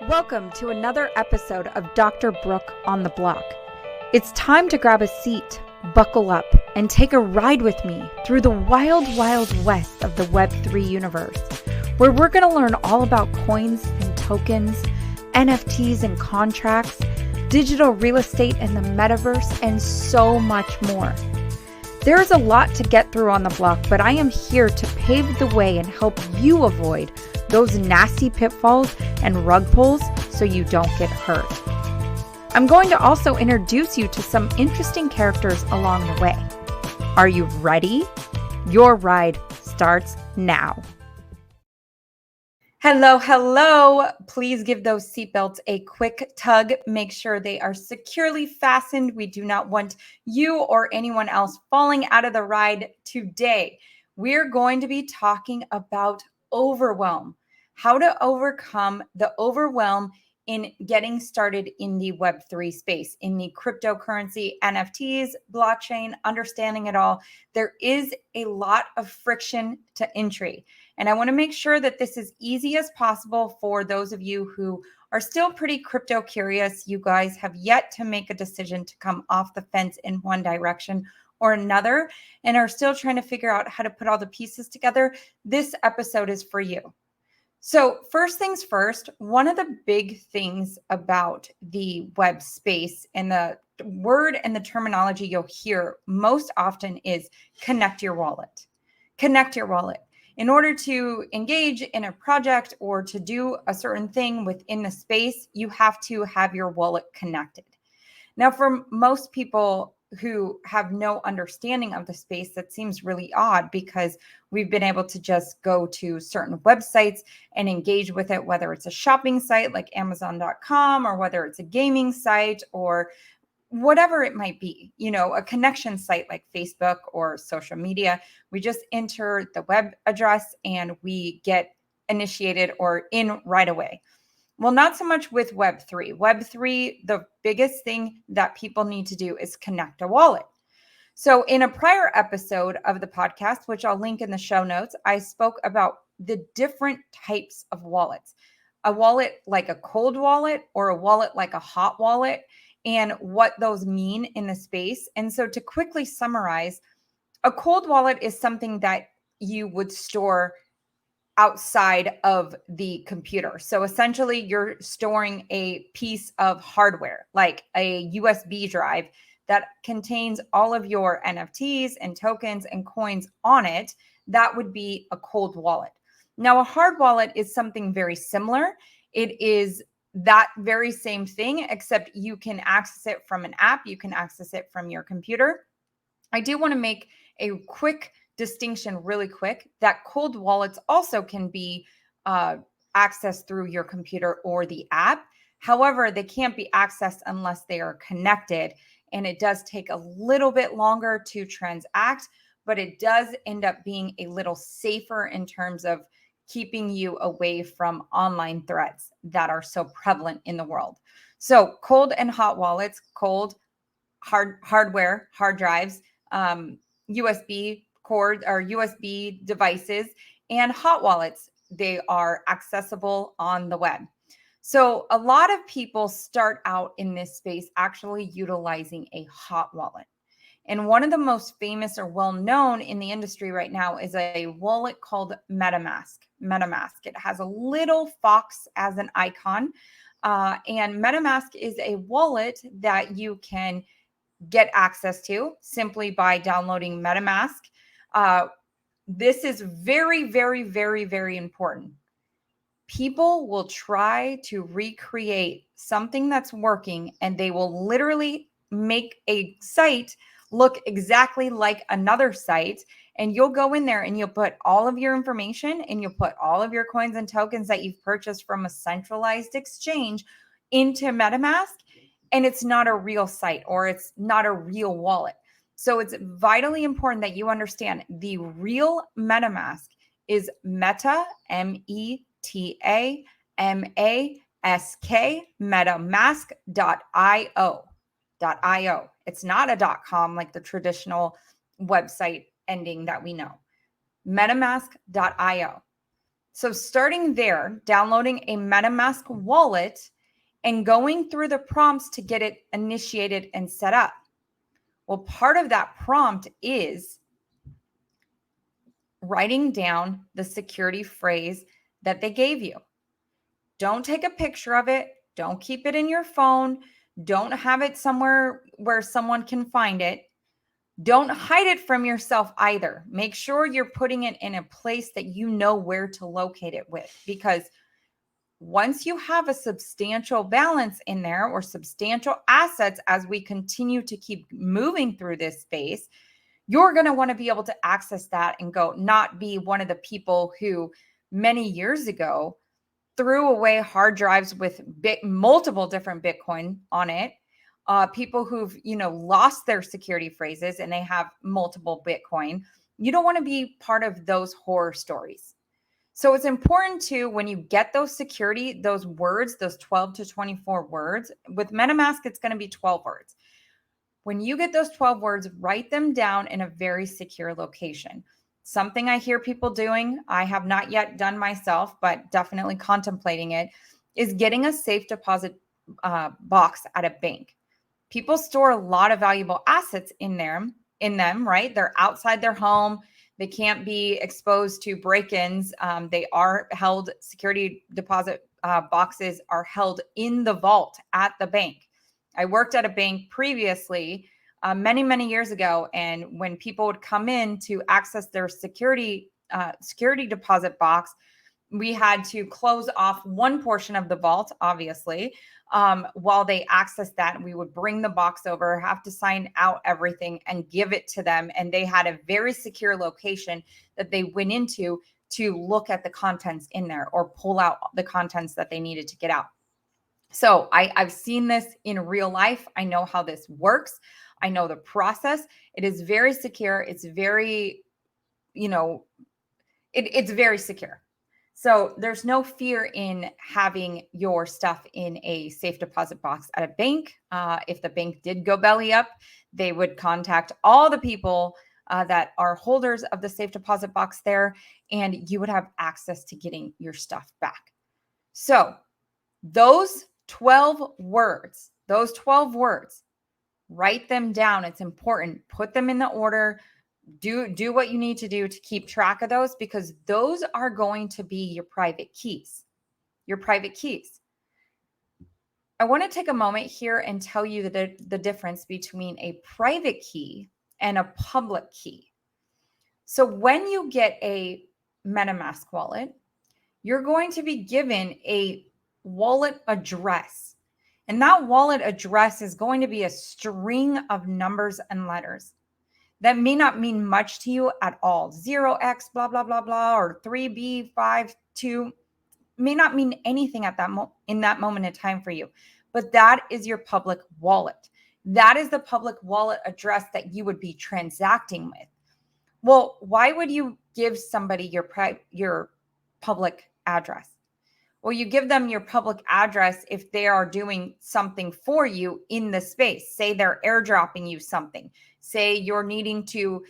Welcome to another episode of Dr. Brooke on the Block. It's time to grab a seat, buckle up, and take a ride with me through the wild, wild west of the Web3 universe, where we're going to learn all about coins and tokens, NFTs and contracts, digital real estate and the metaverse, and so much more. There is a lot to get through on the block, but I am here to pave the way and help you avoid those nasty pitfalls and rug pulls so you don't get hurt. I'm going to also introduce you to some interesting characters along the way. Are you ready? Your ride starts now. Hello, hello. Please give those seatbelts a quick tug. Make sure they are securely fastened. We do not want you or anyone else falling out of the ride today. We're going to be talking about overwhelm, how to overcome the overwhelm in getting started in the Web3 space, in the cryptocurrency, NFTs, blockchain, understanding it all. There is a lot of friction to entry. And I want to make sure that this is easy as possible for those of you who are still pretty crypto curious. You guys have yet to make a decision to come off the fence in one direction or another and are still trying to figure out how to put all the pieces together. This episode is for you. So first things first, one of the big things about the web space and the word and the terminology you'll hear most often is connect your wallet. Connect your wallet. In order to engage in a project or to do a certain thing within the space, you have to have your wallet connected. Now, for most people who have no understanding of the space, that seems really odd because we've been able to just go to certain websites and engage with it, whether it's a shopping site like Amazon.com or whether it's a gaming site or whatever it might be, a connection site like Facebook or social media. We just enter the web address and we get initiated or in right away. Well, not so much with Web3. Web3, the biggest thing that people need to do is connect a wallet. So in a prior episode of the podcast, which I'll link in the show notes, I spoke about the different types of wallets. A wallet like a cold wallet or a wallet like a hot wallet, and what those mean in the space. And so to quickly summarize, a cold wallet is something that you would store outside of the computer. So essentially you're storing a piece of hardware like a USB drive that contains all of your NFTs and tokens and coins on it. That would be a cold wallet. Now, a hard wallet is something very similar. It is that very same thing, except you can access it from an app. You can access it from your computer. I do want to make a quick distinction really quick that cold wallets also can be accessed through your computer or the app. However, they can't be accessed unless they are connected. And it does take a little bit longer to transact, but it does end up being a little safer in terms of keeping you away from online threats that are so prevalent in the world. So cold and hot wallets, cold, hardware, hard drives, USB cord or USB devices, and hot wallets. They are accessible on the web. So a lot of people start out in this space actually utilizing a hot wallet. And one of the most famous or well-known in the industry right now is a wallet called MetaMask. It has a little fox as an icon. And MetaMask is a wallet that you can get access to simply by downloading MetaMask. This is very, very, very, very important. People will try to recreate something that's working, and they will literally make a site look exactly like another site. And you'll go in there and you'll put all of your information and you'll put all of your coins and tokens that you've purchased from a centralized exchange into MetaMask. And it's not a real site or it's not a real wallet. So it's vitally important that you understand the real MetaMask is Meta, MetaMask, metamask.io. It's not a .com like the traditional website ending that we know. MetaMask.io. So starting there, downloading a MetaMask wallet and going through the prompts to get it initiated and set up. Well, part of that prompt is writing down the security phrase that they gave you. Don't take a picture of it. Don't keep it in your phone. Don't have it somewhere where someone can find it. Don't hide it from yourself either. Make sure you're putting it in a place that you know where to locate it with, because once you have a substantial balance in there or substantial assets as we continue to keep moving through this space, you're going to want to be able to access that and go, not be one of the people who many years ago threw away hard drives with multiple different Bitcoin on it. People who've, lost their security phrases and they have multiple Bitcoin. You don't want to be part of those horror stories. So it's important to, when you get those security, those words, those 12 to 24 words, with MetaMask, it's going to be 12 words. When you get those 12 words, write them down in a very secure location. Something I hear people doing, I have not yet done myself, but definitely contemplating it, is getting a safe deposit box at a bank. People store a lot of valuable assets in them, right? They're outside their home. They can't be exposed to break-ins. They are held, security deposit boxes are held in the vault at the bank. I worked at a bank previously, many, many years ago. And when people would come in to access their security deposit box, we had to close off one portion of the vault, obviously, while they accessed that. We would bring the box over, have to sign out everything and give it to them. And they had a very secure location that they went into to look at the contents in there or pull out the contents that they needed to get out. So I've seen this in real life. I know how this works. I know the process. It is very secure. It's very, it's very secure. So there's no fear in having your stuff in a safe deposit box at a bank. If the bank did go belly up, they would contact all the people that are holders of the safe deposit box there, and you would have access to getting your stuff back. So those 12 words, write them down. It's important. Put them in the order. Do what you need to do to keep track of those, because those are going to be your private keys. I want to take a moment here and tell you the difference between a private key and a public key. So when you get a MetaMask wallet, you're going to be given a wallet address. And that wallet address is going to be a string of numbers and letters that may not mean much to you at all. 0x blah blah blah blah, or 3b52 may not mean anything at that in that moment in time for you. But that is your public wallet. That is the public wallet address that you would be transacting with. Well, why would you give somebody your public address? Well, you give them your public address if they are doing something for you in the space. Say they're airdropping you something. Say you're needing to,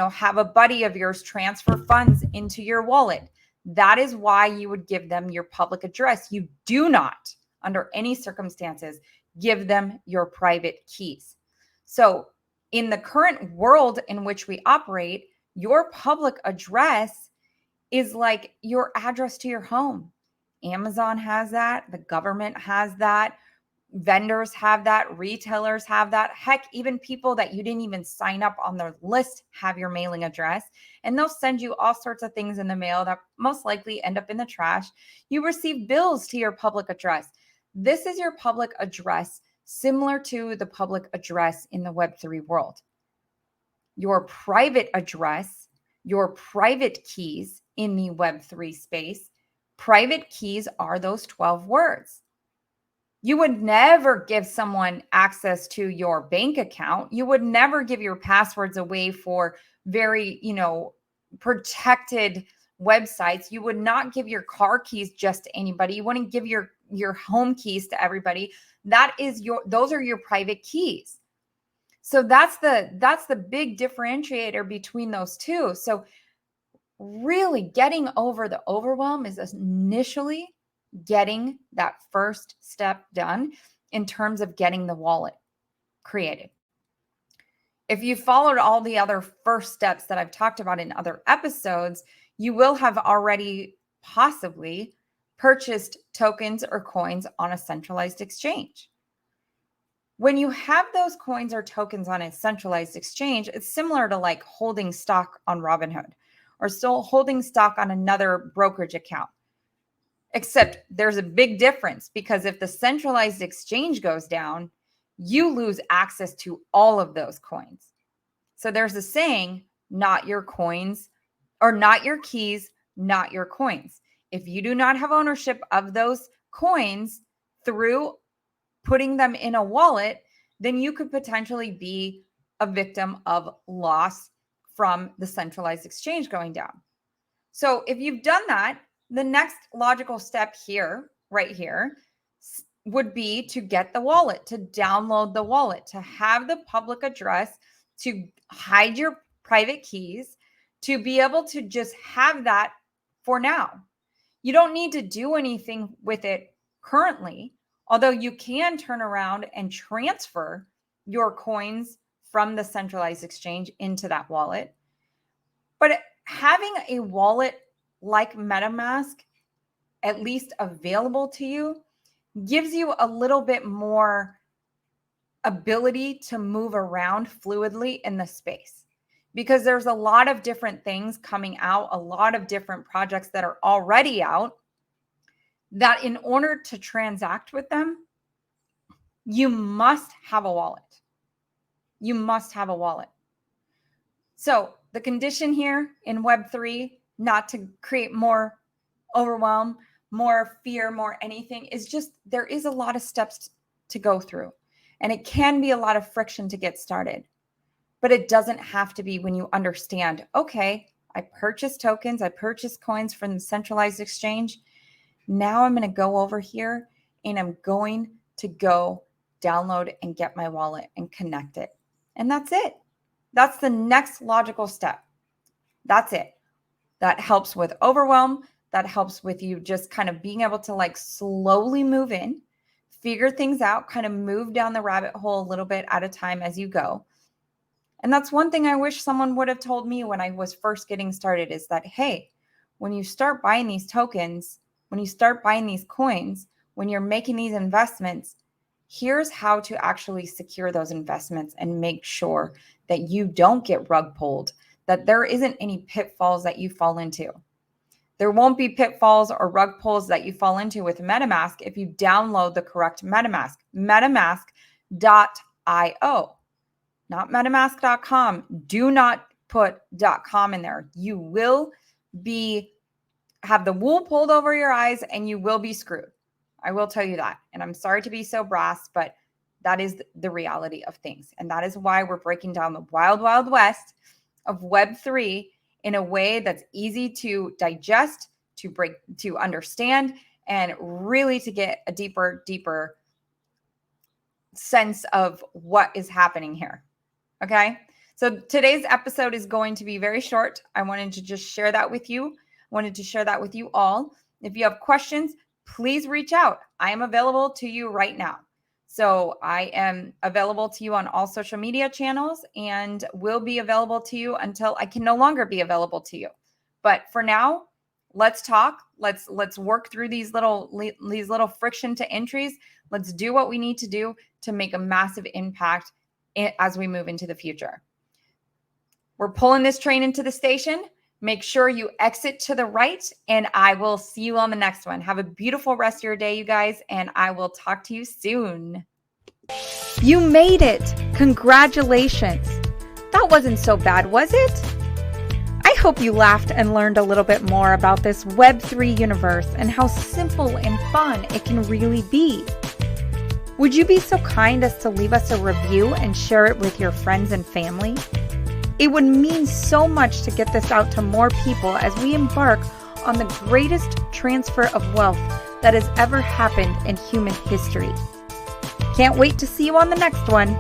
have a buddy of yours transfer funds into your wallet. That is why you would give them your public address. You do not, under any circumstances, give them your private keys. So in the current world in which we operate, your public address is like your address to your home. Amazon has that. The government has that. Vendors have that. Retailers have that. Heck, even people that you didn't even sign up on their list have your mailing address. And they'll send you all sorts of things in the mail that most likely end up in the trash. You receive bills to your public address. This is your public address, similar to the public address in the Web3 world. Your private address, your private keys in the Web3 space, private keys are those 12 words. You would never give someone access to your bank account. You would never give your passwords away for very, protected websites. You would not give your car keys just to anybody. You wouldn't give your home keys to everybody. Those are your private keys. So that's the big differentiator between those two. So really getting over the overwhelm is initially getting that first step done in terms of getting the wallet created. If you followed all the other first steps that I've talked about in other episodes, you will have already possibly purchased tokens or coins on a centralized exchange. When you have those coins or tokens on a centralized exchange, it's similar to like holding stock on Robinhood or still holding stock on another brokerage account. Except there's a big difference, because if the centralized exchange goes down, you lose access to all of those coins. So there's a saying, not your coins, or not your keys, not your coins. If you do not have ownership of those coins through putting them in a wallet, then you could potentially be a victim of loss from the centralized exchange going down. So if you've done that, the next logical step here, right here, would be to get the wallet, to download the wallet, to have the public address, to hide your private keys, to be able to just have that for now. You don't need to do anything with it currently, although you can turn around and transfer your coins from the centralized exchange into that wallet. But having a wallet like MetaMask at least available to you gives you a little bit more ability to move around fluidly in the space, because there's a lot of different things coming out, a lot of different projects that are already out, that in order to transact with them, you must have a wallet. You must have a wallet. So the condition here in Web3, not to create more overwhelm, more fear, more anything, is just there is a lot of steps to go through. And it can be a lot of friction to get started. But it doesn't have to be when you understand, okay, I purchased tokens, I purchased coins from the centralized exchange. Now I'm going to go over here and I'm going to go download and get my wallet and connect it. And that's it. That's the next logical step. That's it. That helps with overwhelm. That helps with you just kind of being able to like slowly move in, figure things out, kind of move down the rabbit hole a little bit at a time as you go. And that's one thing I wish someone would have told me when I was first getting started, is that, hey, when you start buying these tokens, when you start buying these coins, when you're making these investments, here's how to actually secure those investments and make sure that you don't get rug pulled, that there isn't any pitfalls that you fall into. There won't be pitfalls or rug pulls that you fall into with MetaMask if you download the correct MetaMask, metamask.io, not metamask.com. Do not put .com in there. You will have the wool pulled over your eyes and you will be screwed. I will tell you that. And I'm sorry to be so brass, but that is the reality of things. And that is why we're breaking down the wild, wild west of Web3 in a way that's easy to digest, to understand, and really to get a deeper sense of what is happening here. Okay. So today's episode is going to be very short. I wanted to just share that with you. I wanted to share that with you all. If you have questions, please reach out. I am available to you right now. So I am available to you on all social media channels and will be available to you until I can no longer be available to you. But for now, let's talk. Let's work through these little friction to entries. Let's do what we need to do to make a massive impact as we move into the future. We're pulling this train into the station. Make sure you exit to the right, and I will see you on the next one. Have a beautiful rest of your day, you guys, and I will talk to you soon. You made it. Congratulations. That wasn't so bad, was it? I hope you laughed and learned a little bit more about this Web3 universe and how simple and fun it can really be. Would you be so kind as to leave us a review and share it with your friends and family? It would mean so much to get this out to more people as we embark on the greatest transfer of wealth that has ever happened in human history. Can't wait to see you on the next one.